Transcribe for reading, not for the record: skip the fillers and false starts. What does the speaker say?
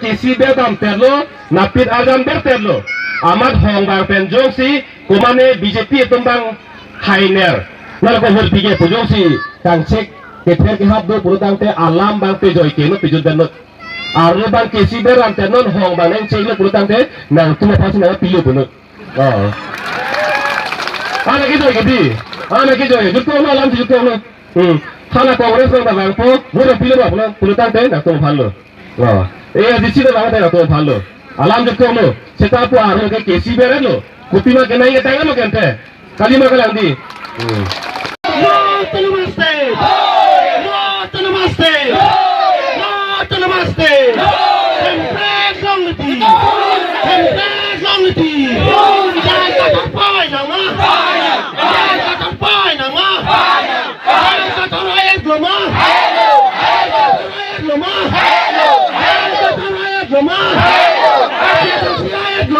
kisi bedam terlo napit azam berterlo amat hongbang penjong si kumane BJP tumbang hainer nal ko hurtige pujong si kangcek keter ke habdo purutang te alam bang te joy ke no pijun benot arlo bang kisi beram tenon hongbang neng cek no purutang te nang tuma pasi nang pilu bunut oh ana kijo gidi ana kijo jutto no alam jutto no থানা কংগ্রেস না বাংপো মোরে পিলে বাবনা পুলতান তে না তো ভালো এই দিছি না বাংতে না তো ভালো আলাম যত হলো সেটা আপু আর কে কেসি বেরেলো কুতিমা কে নাই এটা গেল কেনতে কালিমা গেল আন্দি নমস্তে নমস্তে নমস্তে সম্প্রদায়টি সম্প্রদায়টি জায়গা পায় না মা জায়গা পায় না মা Loma, hello, hello, Loma, hello, hello, Loma, hello, hello,